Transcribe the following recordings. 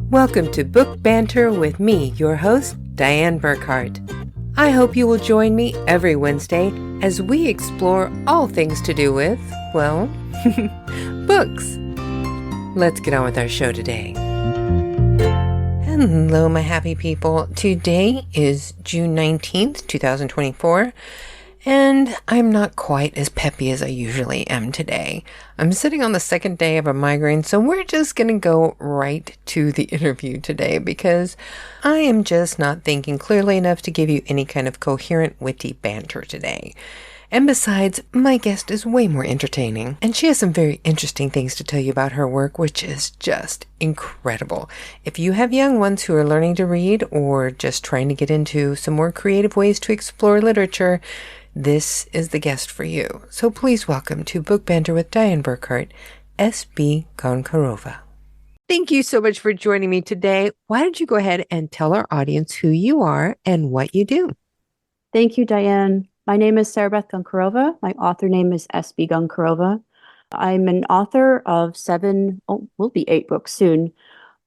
Welcome to Book Banter with me, your host, Dianne Burkhart. I hope you will join me every Wednesday as we explore all things to do with, well, books. Let's get on with our show today. Hello, my happy people. Today is June 19th, 2024. And I'm not quite as peppy as I usually am today. I'm sitting on the second day of a migraine, so we're just going to go right to the interview today because I am just not thinking clearly enough to give you any kind of coherent, witty banter today. And besides, my guest is way more entertaining, and she has some very interesting things to tell you about her work, which is just incredible. If you have young ones who are learning to read or just trying to get into some more creative ways to explore literature, this is the guest for you. So please welcome to Book Banter with Dianne Burkhart, Beth Goncarova. Thank you so much for joining me today. Why don't you go ahead and tell our audience who you are and what you do? Thank you, Dianne. My name is Beth Goncarova. My author name is Beth Goncarova. I'm an author of will be 8 books soon,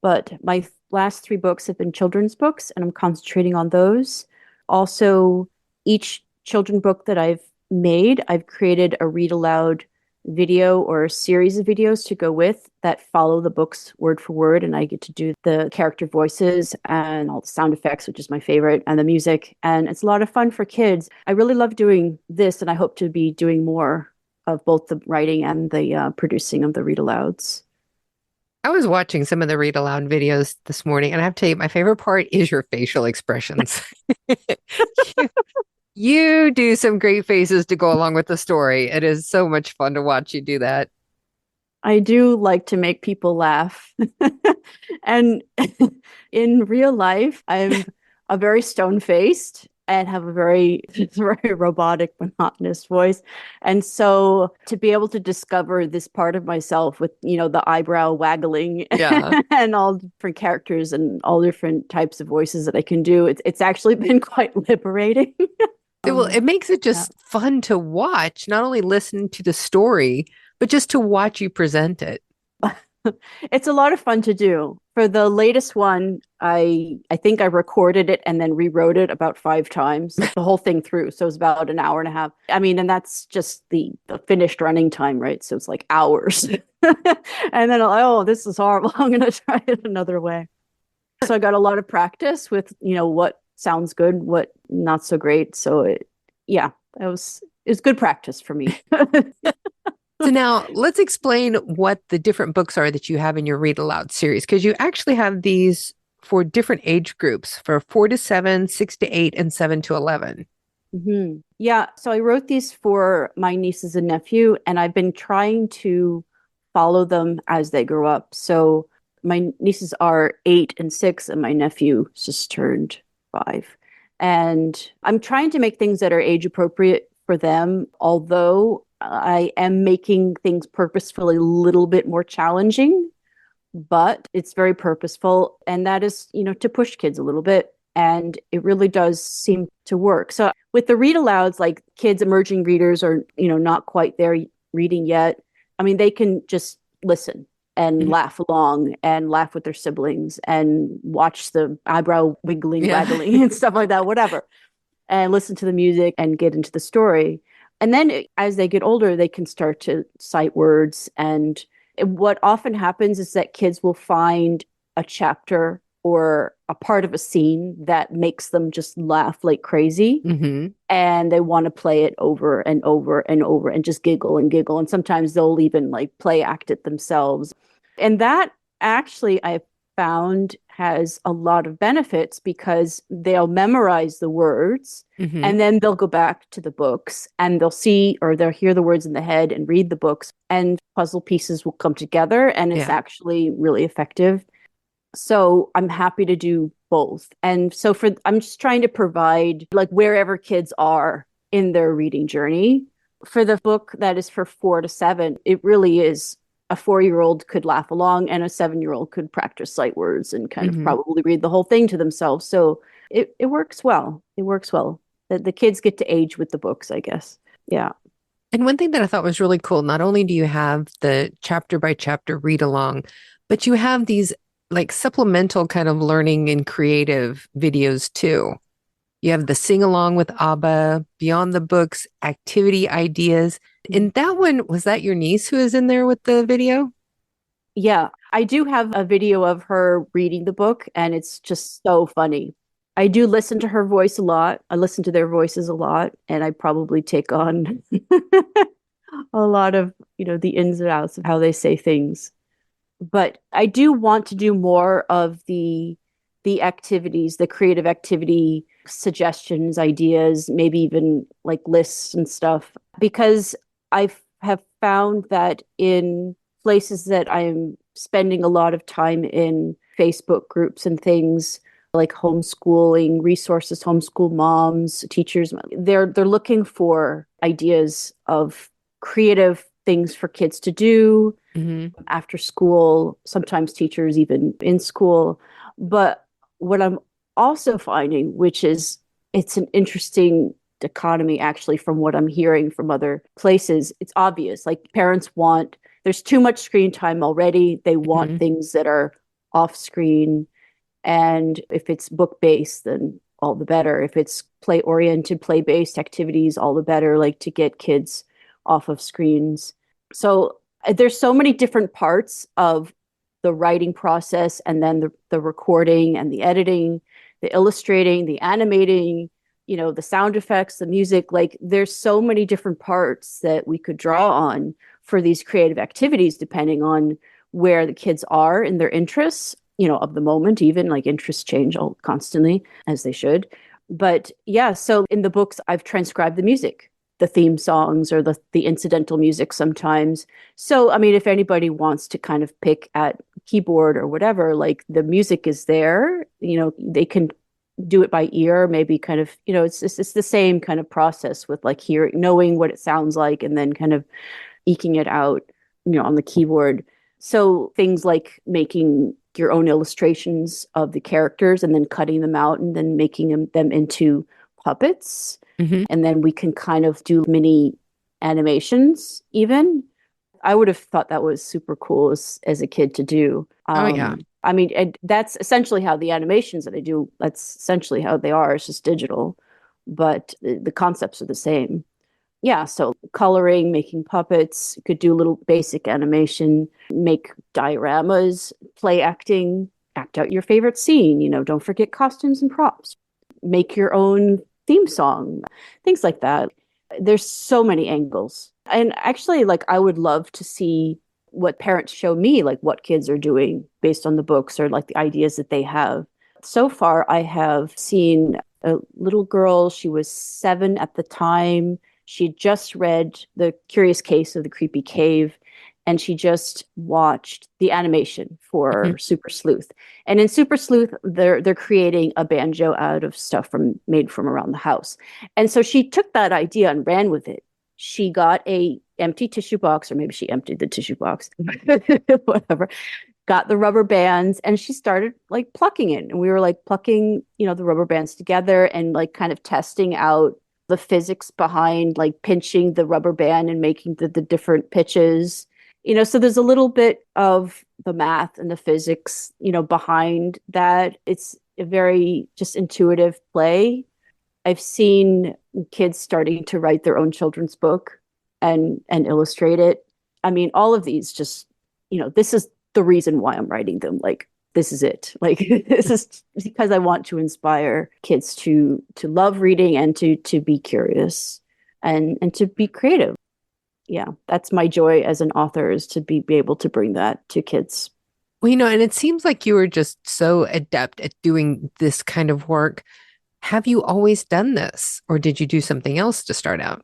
but my last 3 books have been children's books, and I'm concentrating on those. Also, each children's book that I've made, I've created a read-aloud video or a series of videos to go with that follow the books word for word, and I get to do the character voices and all the sound effects, which is my favorite, and the music, and it's a lot of fun for kids. I really love doing this, and I hope to be doing more of both the writing and the producing of the read-alouds. I was watching some of the read-aloud videos this morning, and I have to tell you, my favorite part is your facial expressions. You do some great faces to go along with the story. It is so much fun to watch you do that. I do like to make people laugh. And in real life, I'm a very stone-faced and have a very robotic, monotonous voice. And so to be able to discover this part of myself with, the eyebrow waggling and all different characters and all different types of voices that I can do, it's actually been quite liberating. Well, it makes it just fun to watch, not only listen to the story, but just to watch you present it. It's a lot of fun to do. For the latest one, I think I recorded it and then rewrote it about 5 times, the whole thing through. So it was about an hour and a half. I mean, and that's just the finished running time, right? So it's like hours. And then, this is horrible. I'm going to try it another way. So I got a lot of practice with, what sounds good, what not so great. So it was good practice for me. So now let's explain what the different books are that you have in your read aloud series, because you actually have these for different age groups, for 4 to 7, 6 to 8, and 7 to 11. Mm-hmm. Yeah. So I wrote these for my nieces and nephew, and I've been trying to follow them as they grow up. So my nieces are 8 and 6, and my nephew just turned 5. And I'm trying to make things that are age appropriate for them, although I am making things purposefully a little bit more challenging, but it's very purposeful. And that is, to push kids a little bit. And it really does seem to work. So with the read alouds, like kids, emerging readers are, not quite there reading yet. I mean, they can just listen and laugh along and laugh with their siblings and watch the eyebrow wiggling, waggling and stuff like that, whatever, and listen to the music and get into the story. And then as they get older, they can start to cite words. And what often happens is that kids will find a chapter or a part of a scene that makes them just laugh like crazy. Mm-hmm. And they want to play it over and over and over and just giggle and giggle. And sometimes they'll even play act it themselves. And that actually I found has a lot of benefits because they'll memorize the words and then they'll go back to the books and they'll see or they'll hear the words in the head and read the books and puzzle pieces will come together and it's actually really effective. So I'm happy to do both. And so I'm just trying to provide wherever kids are in their reading journey. For the book that is for 4 to 7, it really is a 4-year-old could laugh along and a 7-year-old could practice sight words and kind of probably read the whole thing to themselves. So it works well. It works well. The kids get to age with the books, I guess. Yeah. And one thing that I thought was really cool, not only do you have the chapter by chapter read along, but you have these like supplemental kind of learning and creative videos too. You have the sing along with Abba, Beyond the Books, activity ideas. And that one, was that your niece who is in there with the video? Yeah, I do have a video of her reading the book, and it's just so funny. I do listen to her voice a lot. I listen to their voices a lot, and I probably take on a lot of, the ins and outs of how they say things. But I do want to do more of the activities, the creative activity suggestions, ideas, maybe even like lists and stuff, because I have found that in places that I'm spending a lot of time in, Facebook groups and things like homeschooling resources, homeschool moms, teachers, they're looking for ideas of creative things for kids to do Hmm. after school, sometimes teachers even in school. But what I'm also finding, which is it's an interesting dichotomy actually from what I'm hearing from other places, it's obvious. Like parents want, there's too much screen time already. They want Hmm. things that are off screen. And if it's book based, then all the better. If it's play oriented, play based activities, all the better, like to get kids off of screens. So there's so many different parts of the writing process, and then the recording and the editing, the illustrating, the animating, the sound effects, the music. Like there's so many different parts that we could draw on for these creative activities, depending on where the kids are in their interests, of the moment. Even like interests change all constantly, as they should. But yeah, so in the books I've transcribed the music, the theme songs, or the incidental music sometimes. So I mean, if anybody wants to kind of pick at keyboard or whatever, like the music is there, they can do it by ear, maybe kind of, it's the same kind of process with like hearing, knowing what it sounds like, and then kind of eking it out, on the keyboard. So things like making your own illustrations of the characters and then cutting them out and then making them into puppets. Hmm. And then we can kind of do mini animations even. I would have thought that was super cool as a kid to do. Oh, yeah. I mean, and that's essentially how the animations that I do, that's essentially how they are. It's just digital, but the concepts are the same. Yeah, so coloring, making puppets, could do a little basic animation, make dioramas, play acting, act out your favorite scene, don't forget costumes and props. Make your own theme song, things like that. There's so many angles. And actually, like, I would love to see what parents show me, like what kids are doing based on the books or like the ideas that they have. So far, I have seen a little girl, she was 7 at the time. She just read The Curious Case of the Creepy Cave, and she just watched the animation Hmm. for Super Sleuth. And in Super Sleuth, they're creating a banjo out of stuff made from around the house. And so she took that idea and ran with it. She got a empty tissue box, or maybe she emptied the tissue box, whatever, got the rubber bands, and she started like plucking it. And we were like plucking, the rubber bands together and like kind of testing out the physics behind like pinching the rubber band and making the different pitches. So there's a little bit of the math and the physics, behind that. It's a very just intuitive play. I've seen kids starting to write their own children's book and illustrate it. I mean, all of these just, this is the reason why I'm writing them. Like this is it. Like this is because I want to inspire kids to love reading and to be curious and to be creative. Yeah, that's my joy as an author, is to be able to bring that to kids. Well, and it seems like you were just so adept at doing this kind of work. Have you always done this, or did you do something else to start out?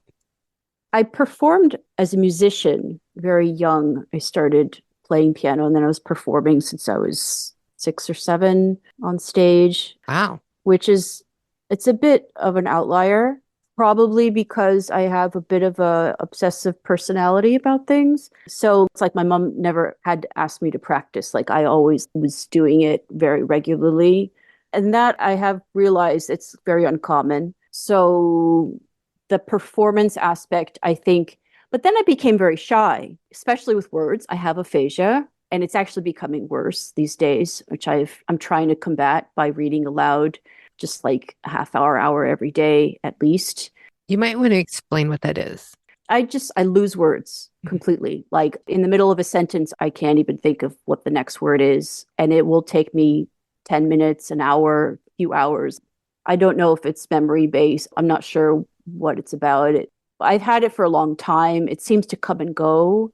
I performed as a musician very young. I started playing piano, and then I was performing since I was 6 or 7 on stage, Wow. which is, it's a bit of an outlier, probably because I have a bit of a obsessive personality about things. So it's like my mom never had to ask me to practice. Like I always was doing it very regularly. And that I have realized it's very uncommon. So the performance aspect, I think But then I became very shy, especially with words. I have aphasia, and it's actually becoming worse these days, which I'm trying to combat by reading aloud, just like a half hour every day at least. You might want to explain what that is. I lose words completely. Like in the middle of a sentence, I can't even think of what the next word is. And it will take me 10 minutes, an hour, a few hours. I don't know if it's memory based. I'm not sure what it's about. I've had it for a long time. It seems to come and go.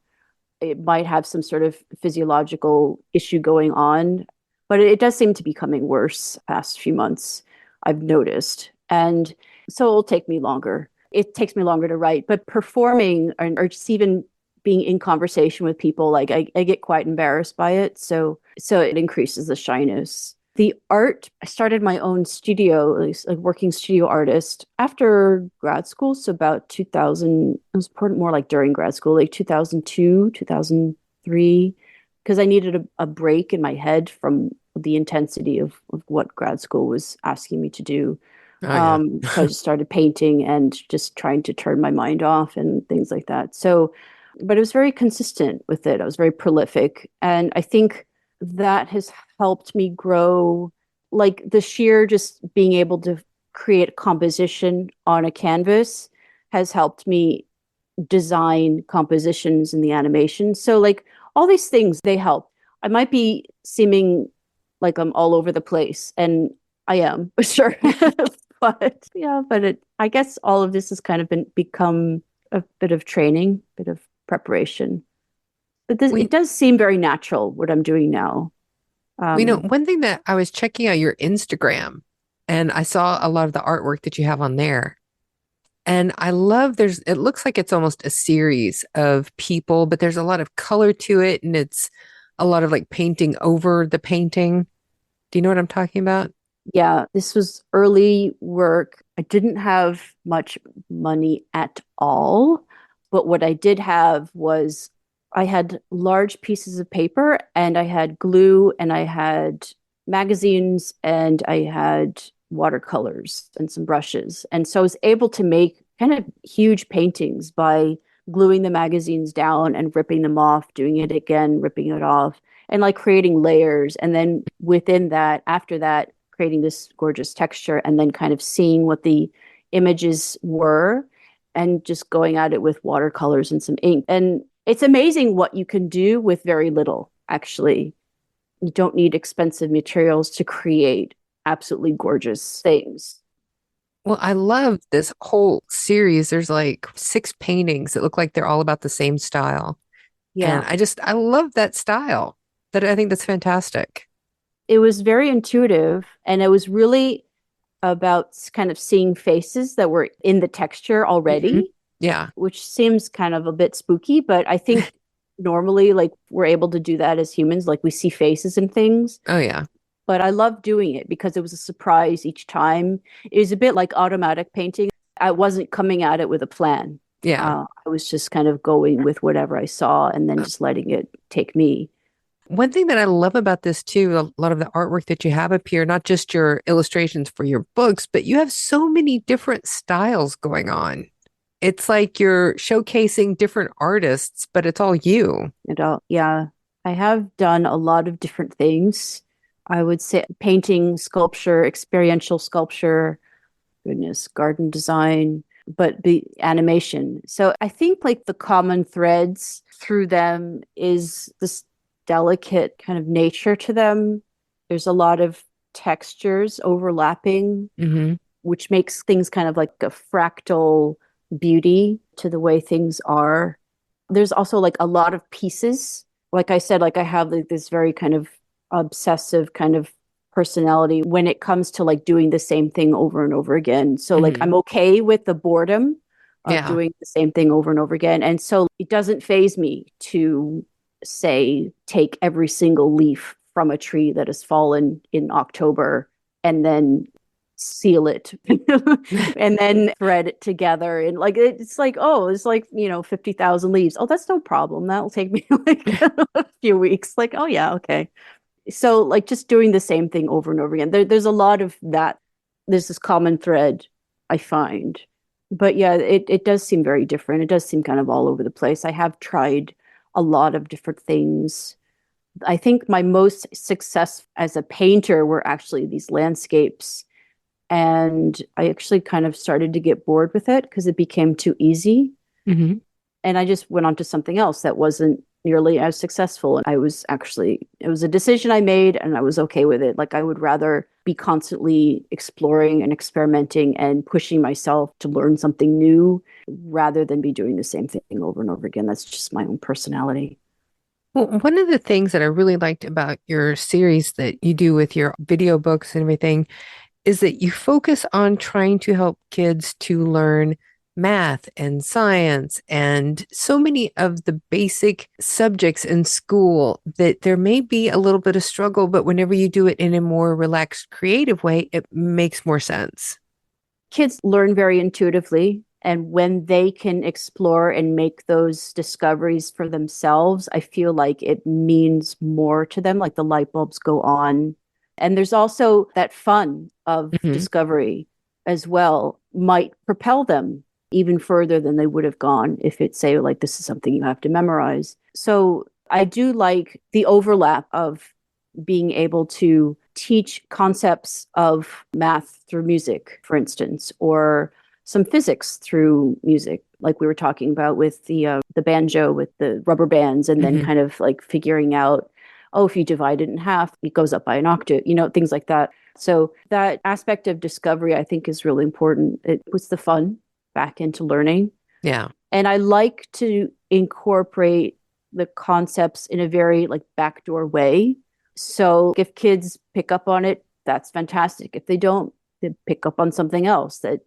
It might have some sort of physiological issue going on, but it does seem to be becoming worse past few months, I've noticed. And so it'll take me longer. It takes me longer to write, but performing or just even being in conversation with people, like I get quite embarrassed by it. So it increases the shyness. The art, I started my own studio, at least a working studio artist after grad school. So about 2000, it was more like during grad school, like 2002, 2003, because I needed a break in my head from the intensity of what grad school was asking me to do. Oh, yeah. So I just started painting and just trying to turn my mind off and things like that. So, but it was very consistent with it. I was very prolific. And I think that has helped me grow, like the sheer just being able to create composition on a canvas has helped me design compositions in the animation. So like all these things, they help. I might be seeming like I'm all over the place, and I am, sure. But yeah, I guess all of this has kind of become a bit of training, bit of preparation. But We, it does seem very natural what I'm doing now. Um, one thing that I was checking out your Instagram and I saw a lot of the artwork that you have on there. And I love it looks like it's almost a series of people, but there's a lot of color to it and it's a lot of like painting over the painting. Do you know what I'm talking about? yeah, this was early work. I didn't have much money at all, but what I did have was I had large pieces of paper and I had glue and I had magazines and I had watercolors and some brushes. And so I was able to make kind of huge paintings by gluing the magazines down and ripping them off, doing it again, ripping it off, and like creating layers. And then within that, after that, creating this gorgeous texture and then kind of seeing what the images were and just going at it with watercolors and some ink. And it's amazing what you can do with very little, actually. You don't need expensive materials to create absolutely gorgeous things. Well, I love this whole series. There's like six paintings that look like they're all about the same style. And Yeah. I love that style. That I think that's fantastic. It was very intuitive and it was really about kind of seeing faces that were in the texture Hmm. already, Yeah. which seems kind of a bit spooky, but I think normally like we're able to do that as humans, like we see faces and things. Oh, yeah. But I love doing it because it was a surprise each time. It was a bit like automatic painting. I wasn't coming at it with a plan. Yeah. I was just kind of going with whatever I saw and then just letting it take me. One thing that I love about this too, a lot of the artwork that you have up here, not just your illustrations for your books, but you have so many different styles going on. It's like you're showcasing different artists, but it's all you. Yeah, I have done a lot of different things. I would say painting, sculpture, experiential sculpture, goodness, garden design, but the animation. So I think like the common threads through them is this delicate kind of nature to them. There's a lot of textures overlapping, Hmm. which makes things kind of like a fractal beauty to the way things are. There's also like a lot of pieces. Like I said, like I have like this very kind of obsessive kind of personality when it comes to like doing the same thing over and over again. So like Hmm. I'm okay with the boredom of Yeah. doing the same thing over and over again. And so it doesn't phase me to say take every single leaf from a tree that has fallen in October and then seal it and then thread it together and like it's like oh it's like 50,000 leaves. Oh, that's no problem, that'll take me like a few weeks. Like oh yeah, okay. So like just doing the same thing over and over again, there's a lot of that. There's this common thread I find. But yeah, it does seem very different. It does seem kind of all over the place. I have tried a lot of different things. I think my most success as a painter were actually these landscapes. And I actually kind of started to get bored with it because it became too easy. Hmm. And I just went on to something else that wasn't nearly as successful. And I was actually, it was a decision I made and I was okay with it. Like I would rather be constantly exploring and experimenting and pushing myself to learn something new rather than be doing the same thing over and over again. That's just my own personality. Well, one of the things that I really liked about your series that you do with your video books and everything is that you focus on trying to help kids to learn math and science and so many of the basic subjects in school that there may be a little bit of struggle, but whenever you do it in a more relaxed, creative way, it makes more sense. Kids learn very intuitively. And when they can explore and make those discoveries for themselves, I feel like it means more to them, like the light bulbs go on. And there's also that fun of Hmm. discovery as well, might propel them even further than they would have gone if it say like this is something you have to memorize. So I do like the overlap of being able to teach concepts of math through music, for instance, or some physics through music, like we were talking about with the banjo with the rubber bands, and then Hmm. kind of like figuring out, oh, if you divide it in half, it goes up by an octave, things like that. So that aspect of discovery, I think, is really important. It puts the fun back into learning, Yeah. and I like to incorporate the concepts in a very like backdoor way. So if kids pick up on it, that's fantastic. If they don't, they pick up on something else that,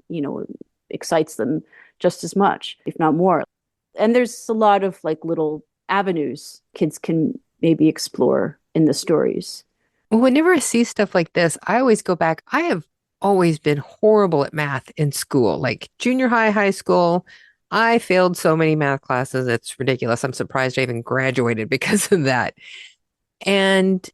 excites them just as much, if not more. And there's a lot of like little avenues kids can maybe explore in the stories. Whenever I see stuff like this, I always go back. I have always been horrible at math in school, like junior high, high school. I failed so many math classes. It's ridiculous. I'm surprised I even graduated because of that. And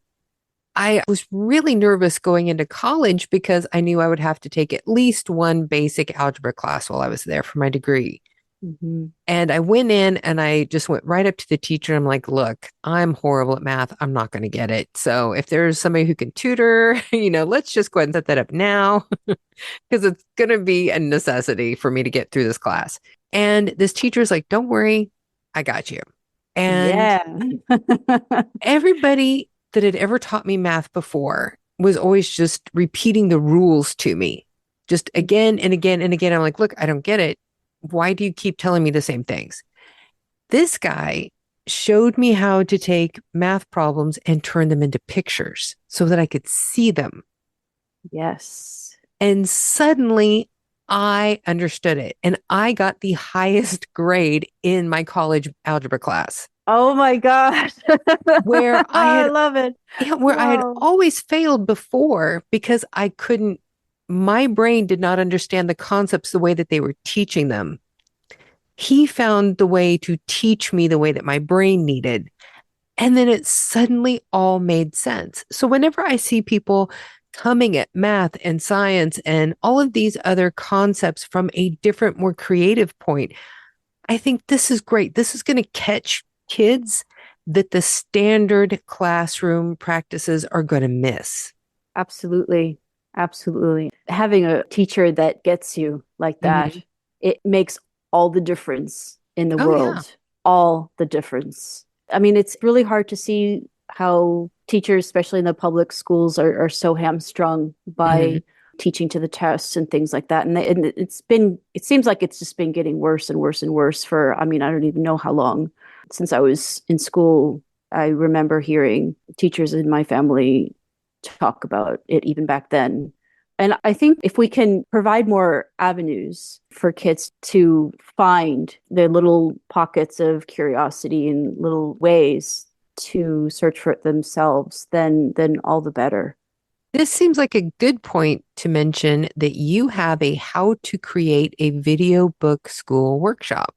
I was really nervous going into college because I knew I would have to take at least one basic algebra class while I was there for my degree. Mm-hmm. And I went in and I just went right up to the teacher. I'm like, look, I'm horrible at math. I'm not going to get it. So if there's somebody who can tutor, let's just go ahead and set that up now because it's going to be a necessity for me to get through this class. And this teacher's like, don't worry, I got you. And Yeah. everybody that had ever taught me math before was always just repeating the rules to me, just again and again and again. I'm like, look, I don't get it. Why do you keep telling me the same things? This guy showed me how to take math problems and turn them into pictures so that I could see them. Yes. And suddenly I understood it. And I got the highest grade in my college algebra class Oh my gosh. where I I had love it. yeah, where I had Wow. always failed before because I couldn't, my brain did not understand the concepts the way that they were teaching them. He found the way to teach me the way that my brain needed. And then it suddenly all made sense. So whenever I see people coming at math and science and all of these other concepts from a different, more creative point, I think this is great. This is going to catch kids that the standard classroom practices are going to miss. Absolutely. Absolutely. Having a teacher that gets you like that, Hmm. it makes all the difference in the Oh, yeah. world. All the difference. I mean, it's really hard to see how teachers, especially in the public schools, are so hamstrung Hmm. by teaching to the test and things like that. And it seems like it's just been getting worse and worse and worse for, I mean, I don't even know how long since I was in school. I remember hearing teachers in my family talk about it even back then. And I think if we can provide more avenues for kids to find the little pockets of curiosity and little ways to search for it themselves, then all the better. This seems like a good point to mention that you have a how to create a video book school workshop.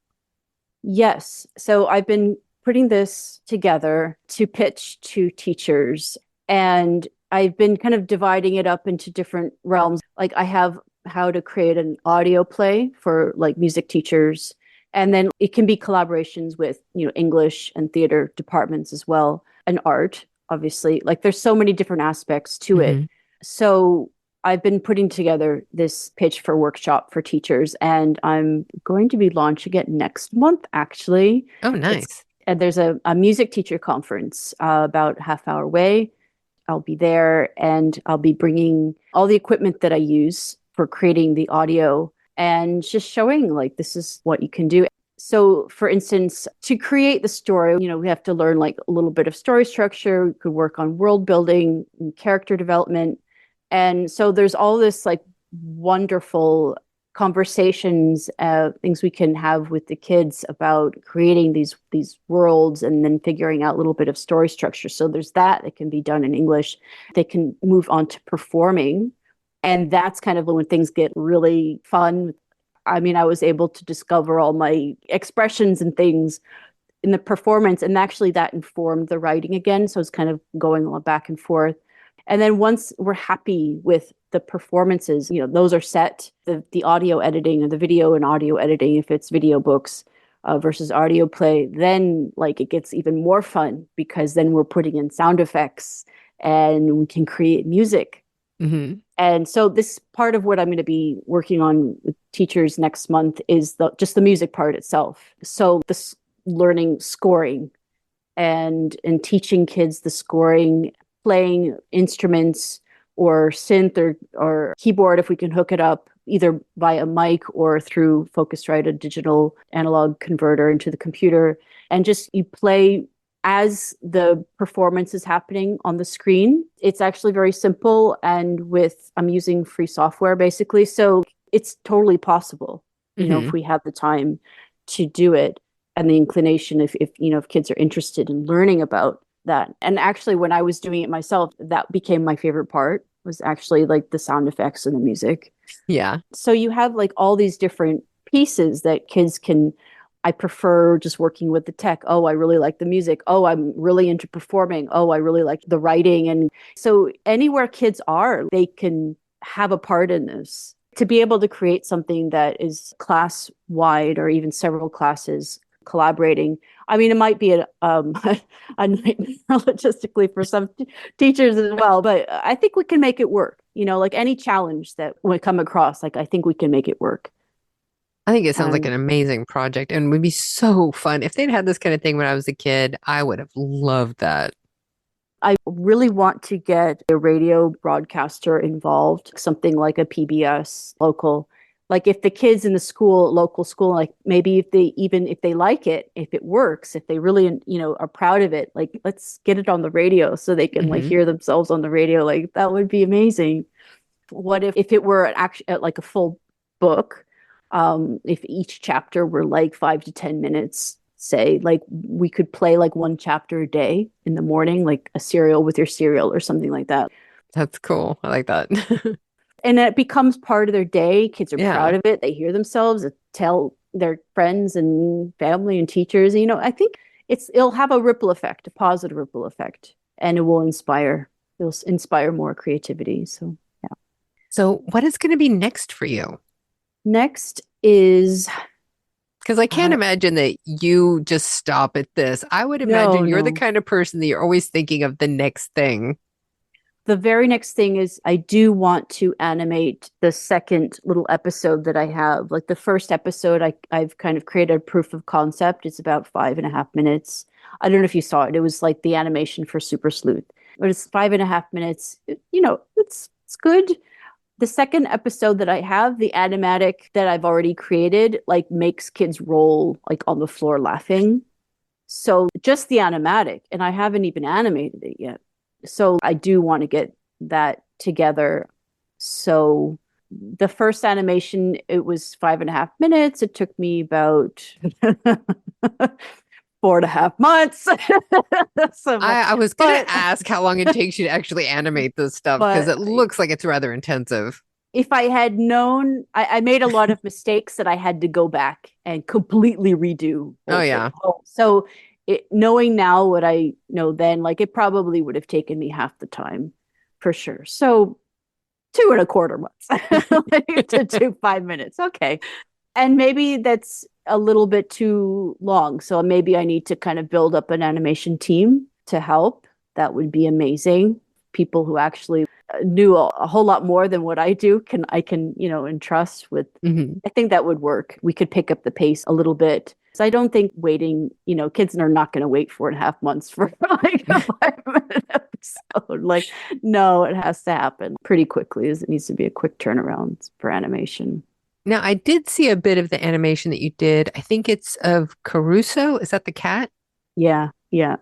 Yes. So I've been putting this together to pitch to teachers, and I've been kind of dividing it up into different realms. Like I have how to create an audio play for like music teachers. And then it can be collaborations with, English and theater departments as well, and art, obviously. Like there's so many different aspects to it. Hmm. So I've been putting together this pitch for workshop for teachers, and I'm going to be launching it next month, actually. Oh, It's nice. and there's a music teacher conference about half hour away. I'll be there, and I'll be bringing all the equipment that I use for creating the audio and just showing like this is what you can do. So, for instance, to create the story, we have to learn like a little bit of story structure. We could work on world building and character development. And so there's all this like wonderful conversations, things we can have with the kids about creating these worlds and then figuring out a little bit of story structure. So there's that can be done in English. They can move on to performing, and that's kind of when things get really fun. I mean, I was able to discover all my expressions and things in the performance, and actually that informed the writing again. So it's kind of going back and forth. And then once we're happy with the performances, those are set. The audio editing or the video and audio editing, if it's video books versus audio play, then like it gets even more fun because then we're putting in sound effects and we can create music. Hmm. And so this part of what I'm going to be working on with teachers next month is just the music part itself. So this learning scoring and teaching kids the scoring, playing instruments or synth or keyboard if we can hook it up either via mic or through Focusrite, a digital analog converter into the computer. And just you play as the performance is happening on the screen. It's actually very simple, and I'm using free software basically. So it's totally possible, Hmm. if we have the time to do it and the inclination, if kids are interested in learning about that. And actually when I was doing it myself, that became my favorite part, was actually like the sound effects and the music. Yeah. So you have like all these different pieces that kids can. I prefer just working with the tech. Oh, I really like the music. Oh, I'm really into performing. Oh, I really like the writing. And so anywhere kids are, they can have a part in this. To be able to create something that is class wide or even several classes collaborating. I mean, it might be a nightmare logistically for some teachers as well, but I think we can make it work. Like any challenge that we come across, like I think we can make it work. I think it sounds like And an amazing project and would be so fun. If they'd had this kind of thing when I was a kid, I would have loved that. I really want to get a radio broadcaster involved, something like a PBS local. Like if the kids in the local school, like maybe if they like it, if it works, if they really, are proud of it, like let's get it on the radio so they can like Hmm. hear themselves on the radio. Like that would be amazing. What if it were actually like a full book? If each chapter were like 5 to 10 minutes, say, like we could play like one chapter a day in the morning, like a serial with your cereal or something like that. That's cool. I like that. And it becomes part of their day. Kids are Yeah. proud of it. They hear themselves tell their friends and family and teachers. I think it'll have a ripple effect, a positive ripple effect, and it'll inspire more creativity. So yeah. So, what is going to be next for you? Next is Because I can't uh, imagine that you just stop at this. I would no, imagine you're the no. kind of person that you're always thinking of the next thing. The very next thing is I do want to animate the second little episode that I have. Like the first episode, I've kind of created a proof of concept. It's about 5.5 minutes. I don't know if you saw it. It was like the animation for Super Sleuth, but it's 5.5 minutes. It's good. The second episode that I have, the animatic that I've already created, like makes kids roll like on the floor laughing. So just the animatic, and I haven't even animated it yet. So I do want to get that together. So the first animation, it was 5.5 minutes. It took me about 4.5 months. so, I was going to but ask how long it takes you to actually animate this stuff because but it looks like it's rather intensive. if I had known, I made a lot of mistakes that I had to go back and completely redo Oh, whole thing. yeah. So knowing now what I know then, like it probably would have taken me half the time for sure. So 2.25 months like, to do 5 minutes. Okay. And maybe that's a little bit too long. So maybe I need to kind of build up an animation team to help. That would be amazing. People who actually knew a whole lot more than what I do can entrust with. Hmm. I think that would work. We could pick up the pace a little bit. So I don't think waiting, kids are not going to wait 4.5 months for like a 5 minute episode. Like, no, it has to happen pretty quickly. It needs to be a quick turnaround for animation. Now, I did see a bit of the animation that you did. I think it's of Caruso. Is that the cat? Yeah, yeah,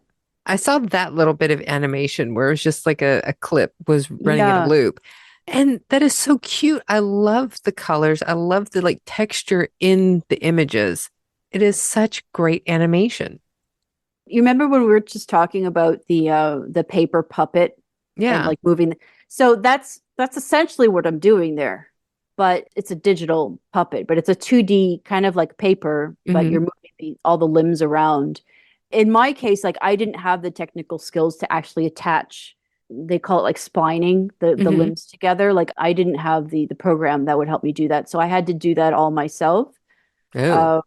I saw that little bit of animation where it was just like a clip was running in a yeah. loop. And that is so cute. I love the colors. I love the like texture in the images. It is such great animation. You remember when we were just talking about the paper puppet and Yeah. like moving? So that's essentially what I'm doing there. But it's a digital puppet, but it's a 2D kind of like paper, but Hmm. you're moving all the limbs around. In my case, like I didn't have the technical skills to actually attach, they call it like splining the Hmm. limbs together. Like I didn't have the program that would help me do that. So I had to do that all myself. Oh, Uh,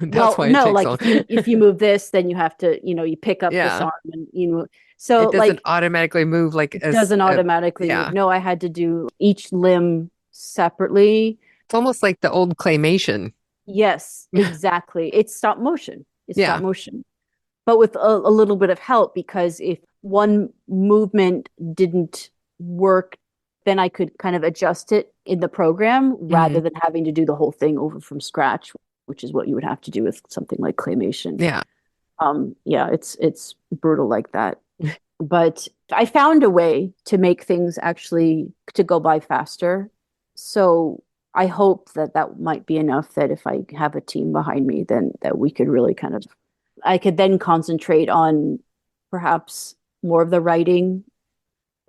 that's well, why it no, takes like long. if you move this, then you have to, you pick up this Yeah. arm and so It doesn't like automatically move like it doesn't automatically move. yeah. No, I had to do each limb separately. It's almost like the old claymation. Yes, exactly. It's stop motion. It's stop Yeah. motion, but with a little bit of help because if one movement didn't work, then I could kind of adjust it in the program rather Hmm. than having to do the whole thing over from scratch, which is what you would have to do with something like claymation. Yeah. Yeah, it's brutal like that. But I found a way to make things actually to go by faster. So I hope that that might be enough that if I have a team behind me, then that we could really kind of, I could then concentrate on perhaps more of the writing.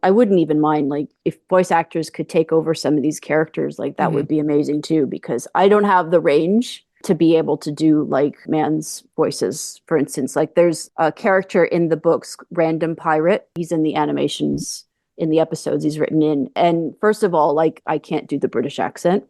I wouldn't even mind like if voice actors could take over some of these characters, like that Hmm. would be amazing too, because I don't have the range to be able to do like man's voices, for instance. Like there's a character in the books, Random Pirate. He's in the animations in the episodes he's written in. And first of all, like I can't do the British accent.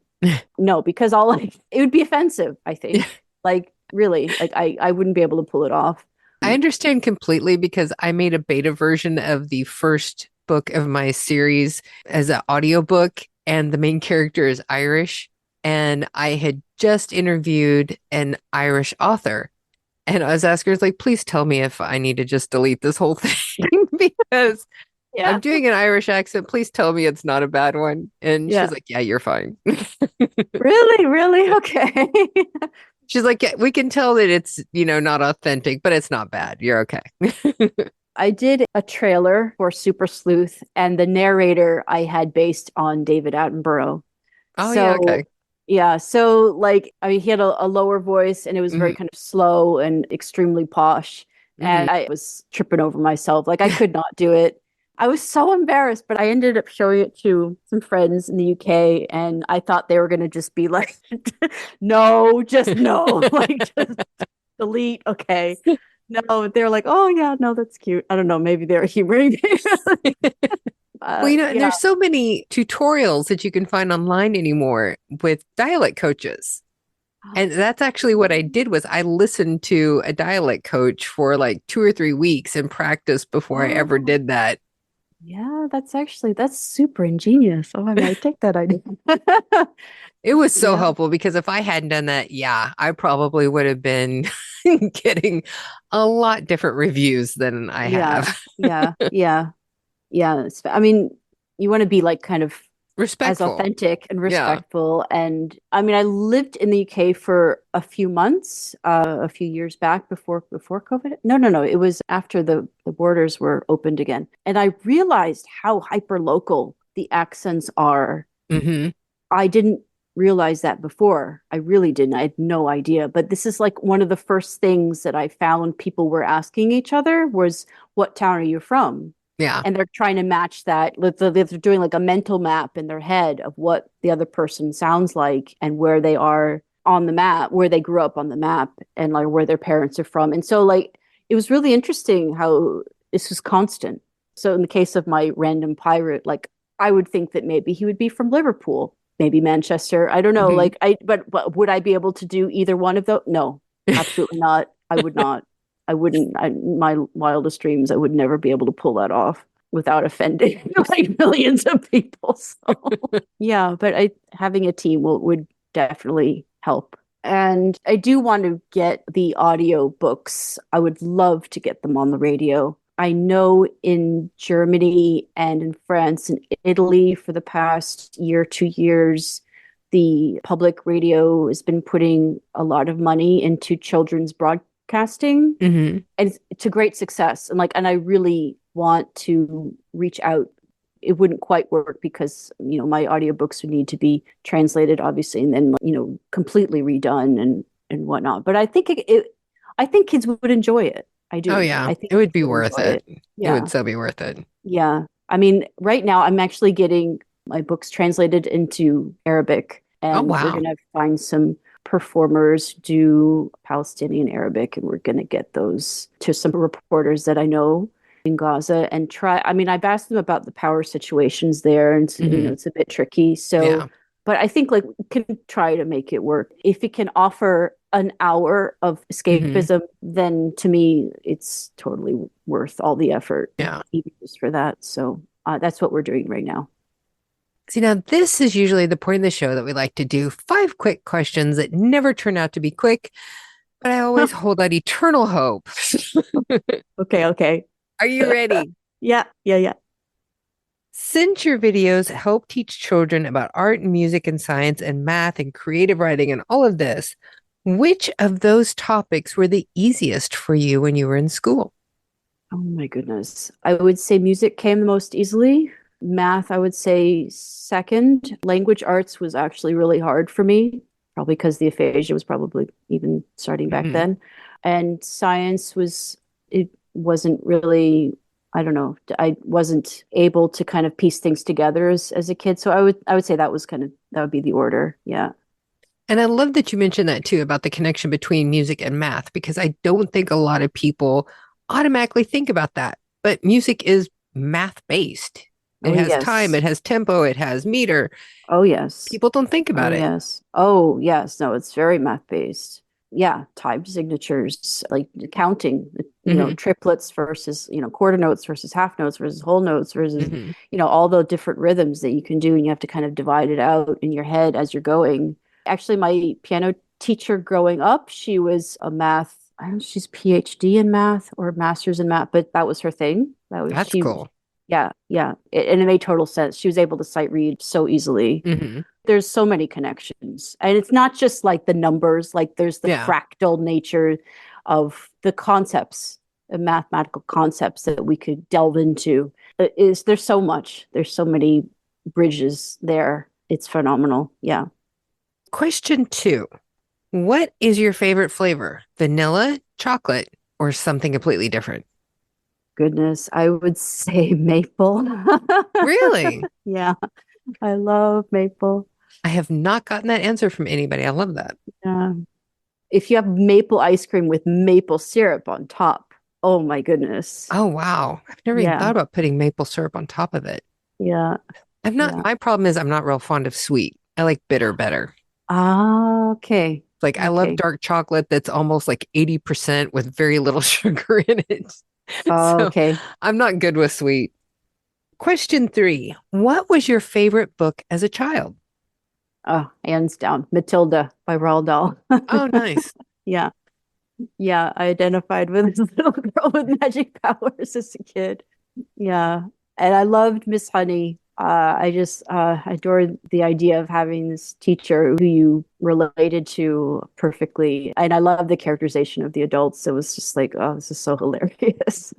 No, because I'll like it would be offensive, I think. Like really, like I wouldn't be able to pull it off. I understand completely because I made a beta version of the first book of my series as an audiobook, and the main character is Irish. And I had just interviewed an Irish author. And I was asking her, like, please tell me if I need to just delete this whole thing because Yeah. I'm doing an Irish accent. Please tell me it's not a bad one. And she's Yeah. like, yeah, you're fine. Really? Really? Okay. She's like, yeah, we can tell that it's, not authentic, but it's not bad. You're okay. I did a trailer for Super Sleuth, and the narrator I had based on David Attenborough. Oh, yeah, So, okay. yeah, so like, I mean, he had a lower voice, and it was very Hmm. kind of slow and extremely posh. Hmm. And I was tripping over myself. Like, I could not do it. I was so embarrassed, but I ended up showing it to some friends in the UK, and I thought they were going to just be like, no, just no, like, just delete. Okay. No, they're like, oh yeah, no, that's cute. I don't know, maybe they're humoring me. Well, and Yeah. there's so many tutorials that you can find online anymore with dialect coaches. And that's actually what I did was I listened to a dialect coach for like 2 or 3 weeks and practiced before I ever Oh, did that. yeah, that's super ingenious. Oh, I might take that idea. It was so Yeah, helpful because if I hadn't done that, yeah, I probably would have been getting a lot different reviews than I yeah, have. yeah, yeah, yeah. I mean, you want to be like kind of as Respectful. authentic and Yeah. respectful. And I mean, I lived in the UK for a few months, a few years back before COVID. No, no, no. It was after the borders were opened again. And I realized how hyper local the accents are. Hmm. I didn't realize that before. I really didn't. I had no idea. But this is like one of the first things that I found people were asking each other was, what town are you from? Yeah. And they're trying to match that. They're doing like a mental map in their head of what the other person sounds like and where they are on the map, where they grew up on the map, and like where their parents are from. And so, like, it was really interesting how this was constant. So, in the case of my random pirate, like, I would think that maybe he would be from Liverpool, maybe Manchester. I don't know. Mhm. But would I be able to do either one of those? No, absolutely not. I would not. I wouldn't. My wildest dreams, I would never be able to pull that off without offending like millions of people. So yeah, but having a team would definitely help. And I do want to get the audio books. I would love to get them on the radio. I know in Germany and in France and Italy for the past year, 2 years, the public radio has been putting a lot of money into children's broadcasting, Mhm. and it's to great success. And I really want to reach out. It wouldn't quite work because my audiobooks would need to be translated, obviously, and then completely redone and whatnot. But I think kids would enjoy it. I Oh do. yeah, I think it would kids be would worth enjoy it. it. It would Yeah. so be worth it. Yeah. I mean, right now I'm actually getting my books translated into Arabic, Oh and we're wow. going to find some performers do Palestinian Arabic, and we're going to get those to some reporters that I know in Gaza and try. I mean, I've asked them about the power situations there, and Mhm. it's a bit tricky. So, Yeah. but I think like we can try to make it work. If it can offer an hour of Mhm. escapism, then to me, it's totally worth all the effort, Yeah. even just for that. So that's what we're doing right now. See, now this is usually the point of the show that we like to do 5 quick questions that never turn out to be quick, but I always hold out eternal hope. Okay, okay. Are you ready? Yeah, yeah, yeah. Since your videos help teach children about art and music and science and math and creative writing and all of this, which of those topics were the easiest for you when you were in school? Oh my goodness. I would say music came the most easily. Math, I would say second. Language arts was actually really hard for me, probably because the aphasia was probably even starting back Mhm. then. And science it wasn't really, I don't know, I wasn't able to kind of piece things together as a kid. So I would say that would be the order. Yeah. And I love that you mentioned that too about the connection between music and math, because I don't think a lot of people automatically think about that. But music is math based. It Oh, has time, it yes. has tempo, it has meter. Oh, yes. People don't think Oh, about it. yes. Oh, yes. No, it's very math based. Yeah, time signatures, like counting, Hmm. triplets versus, quarter notes versus half notes versus whole notes versus, Hmm. all the different rhythms that you can do. And you have to kind of divide it out in your head as you're going. Actually, my piano teacher growing up, she was a math, I don't know, she's PhD in math or master's in math, but that was her thing. That was That's she, cool. yeah, yeah. And it made total sense. She was able to sight read so easily. Hmm. There's so many connections, and it's not just like the numbers, like there's the Yeah. fractal nature of the concepts, the mathematical concepts that we could delve into. There's so much, there's so many bridges there. It's phenomenal. Yeah. Question 2. What is your favorite flavor? Vanilla, chocolate, or something completely different? Goodness, I would say maple. Really? Yeah, I love maple. I have not gotten that answer from anybody. I love that. Yeah. If you have maple ice cream with maple syrup on top, oh my goodness. Oh, wow. I've never even thought Yeah. about putting maple syrup on top of it. Yeah. I'm not, Yeah. my problem is I'm not real fond of sweet. I like bitter better. Ah, okay. Like I love Okay. dark chocolate that's almost like 80% with very little sugar in it. Oh, So okay. I'm not good with sweet. Question 3. What was your favorite book as a child? Oh, hands down. Matilda by Roald Dahl. Oh, nice. Yeah. Yeah. I identified with this little girl with magic powers as a kid. Yeah. And I loved Miss Honey. I just adored the idea of having this teacher who you related to perfectly. And I love the characterization of the adults. It was just like, oh, this is so hilarious.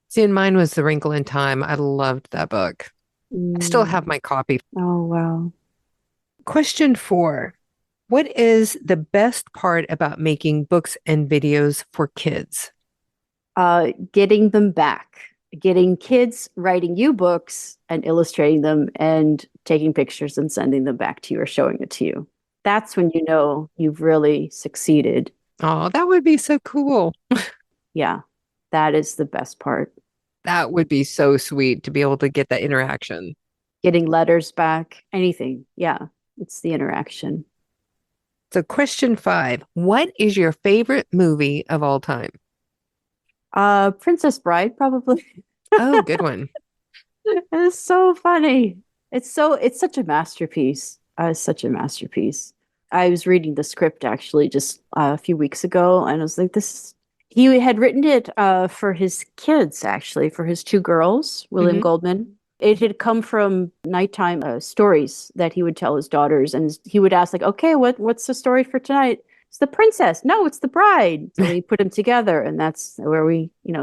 See, and mine was The Wrinkle in Time. I loved that book. I still Mm. have my copy. Oh, wow. Question 4. What is the best part about making books and videos for kids? Getting them back, getting kids writing you books and illustrating them and taking pictures and sending them back to you or showing it to you. That's when you know you've really succeeded. Oh, that would be so cool. Yeah, that is the best part. That would be so sweet to be able to get that interaction. getting letters back, anything. Yeah, it's the interaction. So, question 5, what is your favorite movie of all time? Princess Bride, probably. Oh, good one. It's so funny. It's such a masterpiece. It's such a masterpiece. I was reading the script actually just a few weeks ago, and I was like, this. He had written it for his kids, actually, for his two girls, William Hmm. Goldman. It had come from nighttime stories that he would tell his daughters, and he would ask, like, "Okay, what's the story for tonight?" It's the princess. No, it's the bride. So we put them together, and that's where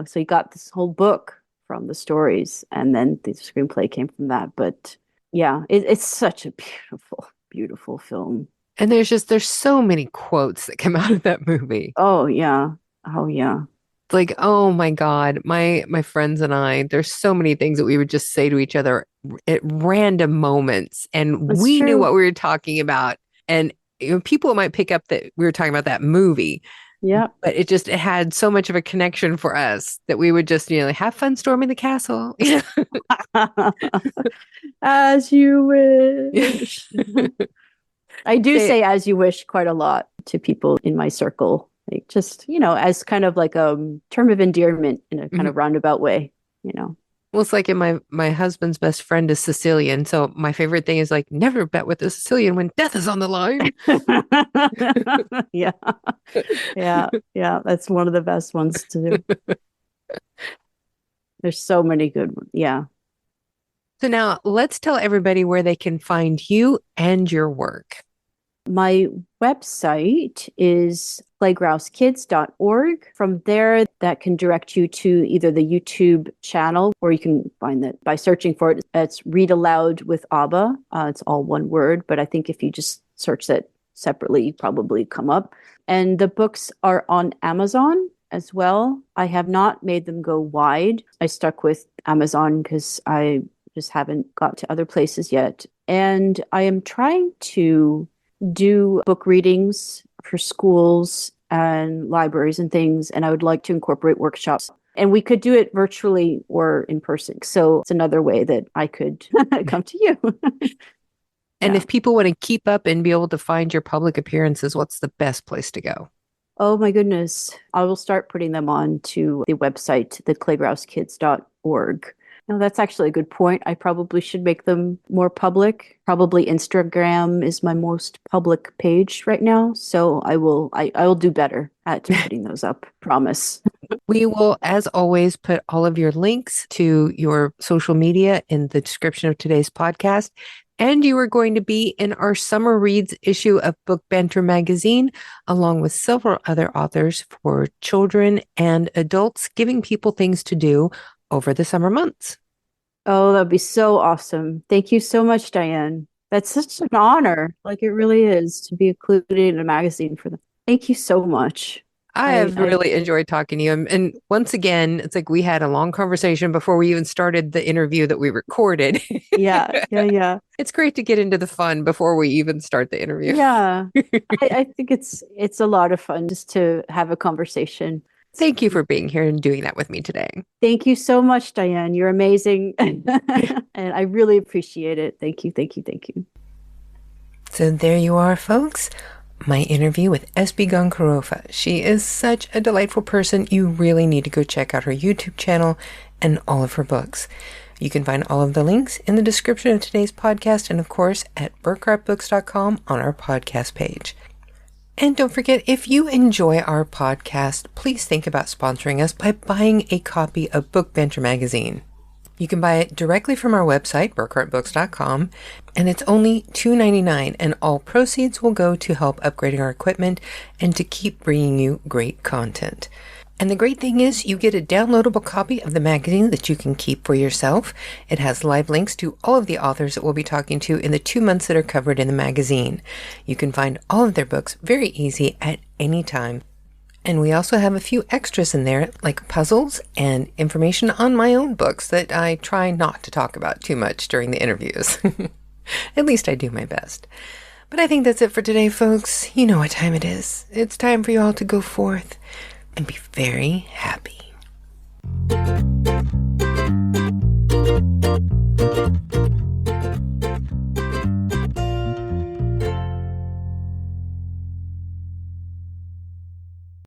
so he got this whole book from the stories, and then the screenplay came from that. But yeah, it's such a beautiful, beautiful film. And there's so many quotes that come out of that movie. Oh yeah, oh yeah, It's like, oh my God, my friends and I, there's so many things that we would just say to each other at random moments, and that's we knew true. what we were talking about. And people might pick up that we were talking about that movie, Yeah. but it had so much of a connection for us that we would just, have fun storming the castle. As you Yeah. wish. I do Say, say as you wish quite a lot to people in my circle. Like just, as kind of like a term of endearment in a kind mhm. of roundabout way. Well, it's like my husband's best friend is Sicilian, so my favorite thing is like never bet with a Sicilian when death is on the line. Yeah. Yeah. Yeah. That's one of the best ones to do. There's so many good ones. Yeah. So now let's tell everybody where they can find you and your work. My website is playgrouskids.org. From there, that can direct you to either the YouTube channel, or you can find that by searching for it. It's Read Aloud with Abba. It's all one word, but I think if you just search that separately, you probably come up. And the books are on Amazon as well. I have not made them go wide. I stuck with Amazon because I just haven't got to other places yet. And I am trying to do book readings for schools and libraries and things, and I would like to incorporate workshops. And we could do it virtually or in person. So it's another way that I could come to you. And Yeah. if people want to keep up and be able to find your public appearances, what's the best place to go? Oh my goodness. I will start putting them on to the website, theclaygrousekids.org. No, that's actually a good point. I probably should make them more public. Probably Instagram is my most public page right now. So I will do better at putting those up. Promise. We will, as always, put all of your links to your social media in the description of today's podcast. And you are going to be in our summer reads issue of Book Banter magazine, along with several other authors for children and adults, giving people things to do over the summer months. Oh, that'd be so awesome. Thank you so much, Diane. That's such an honor. Like it really is to be included in a magazine for them. Thank you so much. I have I really enjoyed talking to you. And once again, it's like we had a long conversation before we even started the interview that we recorded. yeah, yeah, yeah. It's great to get into the fun before we even start the interview. Yeah. I think it's a lot of fun just to have a conversation. Thank you for being here and doing that with me today. Thank you so much, Diane. You're amazing. And I really appreciate it. Thank you, thank you, thank you. So there you are, folks. My interview with Beth Goncarova. She is such a delightful person. You really need to go check out her YouTube channel and all of her books. You can find all of the links in the description of today's podcast and, of course, at burkhartbooks.com on our podcast page. And don't forget, if you enjoy our podcast, please think about sponsoring us by buying a copy of Book Banter magazine. You can buy it directly from our website, burkhartbooks.com, and it's only $2.99, and all proceeds will go to help upgrading our equipment and to keep bringing you great content. And the great thing is you get a downloadable copy of the magazine that you can keep for yourself. It has live links to all of the authors that we'll be talking to in the 2 months that are covered in the magazine. You can find all of their books very easy at any time. And we also have a few extras in there, like puzzles and information on my own books that I try not to talk about too much during the interviews. At least I do my best. But I think that's it for today, folks. You know what time it is. It's time for you all to go forth and be very happy.